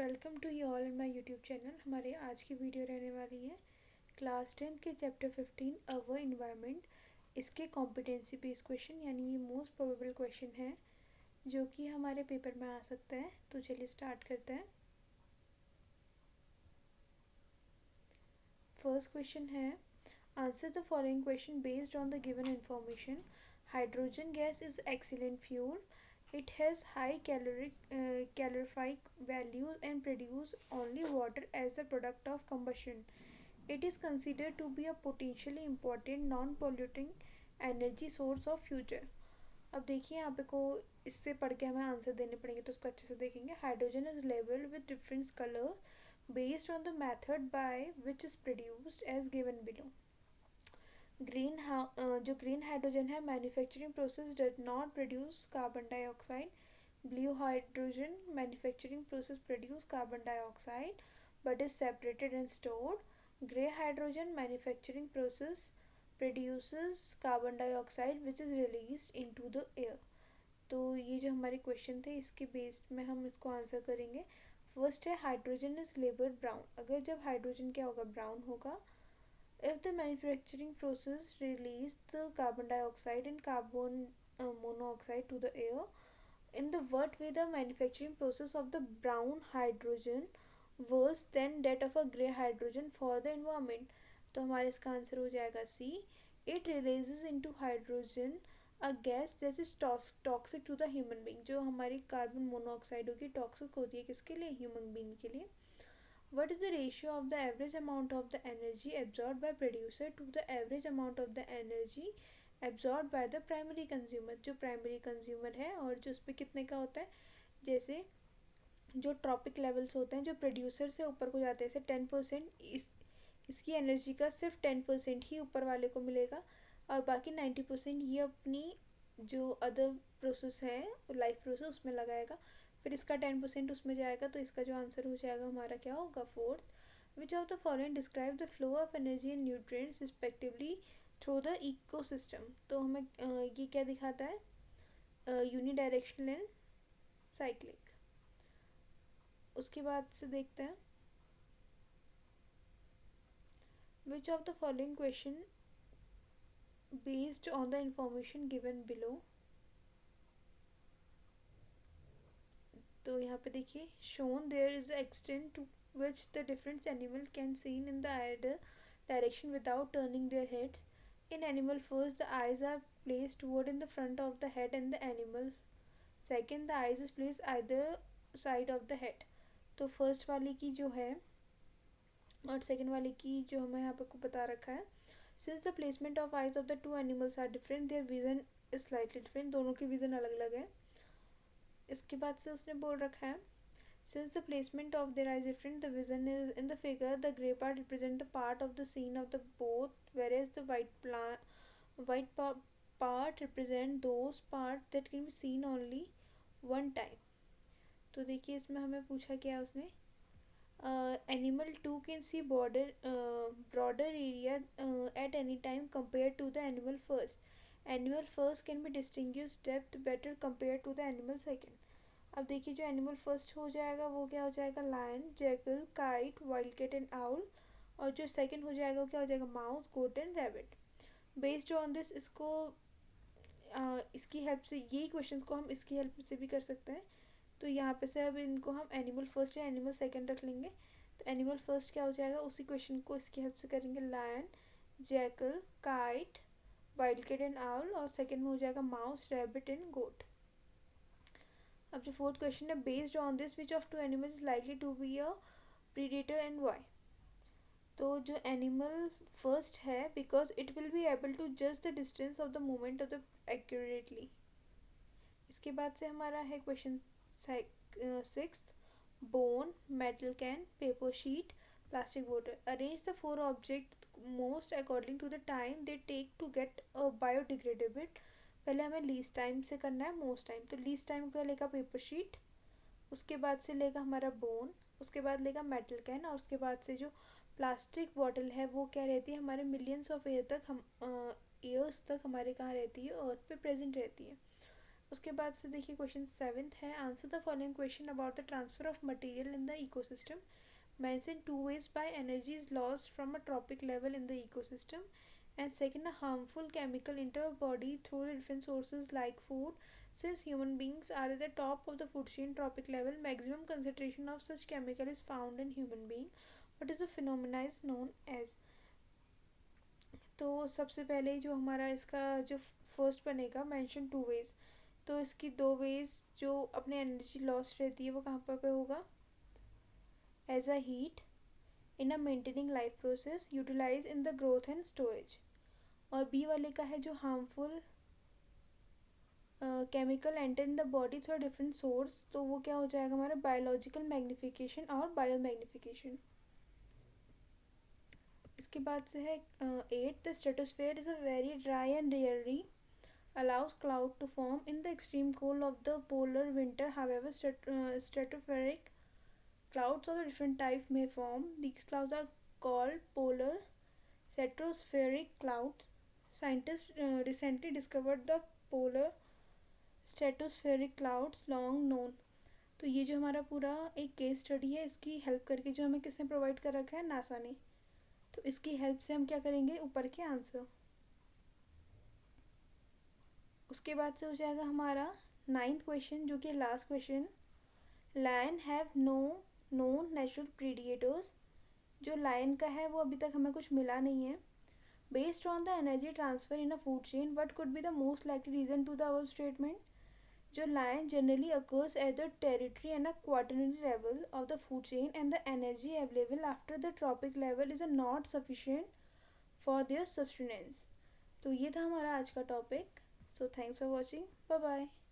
Welcome to you all in my YouTube channel. हमारे आज की वीडियो रहने वाली है क्लास 10 के चैप्टर 15 अवर इन्वायरमेंट। इसके कॉम्पिटेंसी बेस्ड क्वेश्चन यानी ये मोस्ट प्रोबेबल क्वेश्चन है जो कि हमारे पेपर में आ सकता है। तो चलिए स्टार्ट करते हैं। फर्स्ट क्वेश्चन है, answer the following question based on the given information. Hydrogen gas is excellent fuel. It has high calorific values and produce only water as the product of combustion. It is considered to be a potentially important non-polluting energy source of future. अब देखिए यहाँ पे को इससे पढ़ के हमें answer देने पड़ेंगे तो उसको अच्छे से देखेंगे। Hydrogen is labelled with different colour based on the method by which is produced as given below. जो ग्रीन हाइड्रोजन है manufacturing process does not produce carbon dioxide. Blue hydrogen manufacturing process produce carbon dioxide but is separated and stored. Grey hydrogen manufacturing process produces carbon dioxide which is released into the air. तो ये जो हमारे question थे इसके based में हम इसको answer करेंगे. फर्स्ट है हाइड्रोजन इज लेबल्ड ब्राउन. अगर जब हाइड्रोजन क्या होगा, ब्राउन होगा. If the manufacturing process release the carbon dioxide and carbon monoxide to the air, in the what way the manufacturing process of the brown hydrogen worse than that of a grey hydrogen for the environment. तो हमारे इसका answer हो जाएगा सी. It releases into hydrogen a gas that is toxic to the human being. जो हमारी carbon monoxide होगी toxic होती है किसके लिए, ह्यूमन बीइंग के लिए. What is the ratio of the average amount of the energy absorbed by producer to the average amount of the energy absorbed by the primary consumer. जो primary consumer है और जो उस पर कितने का होता है, जैसे जो ट्रॉपिक लेवल्स होते हैं जो प्रोड्यूसर से ऊपर को जाते हैं, जैसे 10% इसकी एनर्जी का सिर्फ 10% ही ऊपर वाले को मिलेगा और बाकी 90% ये अपनी जो अदर प्रोसेस है लाइफ प्रोसेस उसमें लगाएगा. फिर इसका 10% उसमें जाएगा. तो इसका जो आंसर हो जाएगा हमारा क्या होगा, fourth. Which of the following describe the flow of energy and nutrients respectively through the ecosystem. तो हमें ये क्या दिखाता है, यूनिडायरेक्शनल एंड साइक्लिक. उसके बाद से देखते हैं which of the following question based on the information given below. तो यहाँ पे देखिए, shown there is extent to which the different animal can seen in the either direction without turning their heads. In animal first the eyes are place toward in the front of the head and the animal second the eyes is place either side of the head. तो first वाली की जो है और second वाले की जो हमें यहाँ पे को बता रखा है. Since the placement of eyes of the two animals are different their vision is slightly different. दोनों की विजन अलग अलग है. इसके बाद से उसने बोल रखा है since the placement of their eyes different the vision is in the figure the gray part represent the part of the scene of the both whereas the part represent those parts that can be seen only one time. तो देखिए इसमें हमें पूछा क्या उसने, animal 2 can see broader area at any time compared to the animal first. Animal first can be distinguished depth better compared to the animal second. अब देखिए जो एनिमल फर्स्ट हो जाएगा वो क्या हो जाएगा, lion, jackal, kite, wild cat and owl. और जो सेकंड हो जाएगा वो क्या हो जाएगा, mouse, goat and rabbit. Based on this इसको इसकी हेल्प से यही क्वेश्चंस को हम इसकी हेल्प से भी कर सकते हैं. तो यहाँ पे से अब इनको हम एनिमल फर्स्ट या एनिमल सेकंड रख लेंगे. तो एनिमल फर्स्ट क्या हो जाएगा, उसी क्वेश्चन को इसकी हेल्प से करेंगे, lion, jackal, kite, wild cat and owl. और सेकंड में हो जाएगा माउस, रैबिट एंड गोट. अब जो फोर्थ क्वेश्चन है, based on this which of two animals likely to be a predator and why. तो जो एनिमल फर्स्ट है because it will be able to जज the distance of the movement of the accurately. इसके बाद से हमारा है question sixth, bone, metal can, paper sheet, plastic बोतल. Arrange the four object most according to the time they take to get a biodegradable. पहले हमें least time से करना है मोस्ट टाइम. तो लीस्ट टाइम का लेगा पेपर शीट, उसके बाद से लेगा हमारा बोन, उसके बाद लेगा मेटल कैन और उसके बाद से जो प्लास्टिक बॉटल है वो क्या रहती है हमारे मिलियंस ऑफ ईयर तक हम ईयर्स तक हमारे कहाँ रहती है, अर्थ पे प्रेजेंट रहती है. उसके बाद से देखिए क्वेश्चन 7th है, answer the following question about the transfer of material in the ecosystem. Mention two ways by energy is lost from a tropic level in the ecosystem. And second, a harmful chemical enter a body through the different sources like food. Since human beings are at the top of the food chain tropic level, maximum concentration of such chemical is found in human being. What is the phenomena is known as? तो सबसे पहले जो हमारा इसका जो first बनेगा mention two ways, तो इसकी दो वेज जो अपने एनर्जी लॉस रहती है वो कहाँ पर होगा, as a heat in a maintaining life process utilize in the growth and storage. और बी वाले का है जो harmful chemical enter in the body through different source, तो वो क्या हो जाएगा हमारा बायोलॉजिकल मैग्निफिकेशन और बायो मैग्निफिकेशन. इसके बाद से है 8, the stratosphere is a very dry and rarely allows cloud to form in the extreme cold of the polar winter. However, stratospheric clouds of a different type may form. These clouds are called polar stratospheric clouds. Scientists recently discovered the polar stratospheric clouds long known. तो ये जो हमारा पूरा एक case study है, इसकी help करके जो हमें किसने प्रोवाइड कर रखा है, नासा ने. तो इसकी हेल्प से हम क्या करेंगे, ऊपर के आंसर. उसके बाद से हो जाएगा हमारा 9th क्वेश्चन जो कि last question. Lion have no known natural predators. जो लायन का है वो अभी तक हमें कुछ मिला नहीं है. Based on the energy transfer in a food chain, what could be the most likely reason to the above statement. जो lion generally occurs at the territory and a quaternary level of the food chain and the energy available after the trophic level is not sufficient for their substance. तो ये था हमारा आज का topic. So thanks for watching. Bye bye.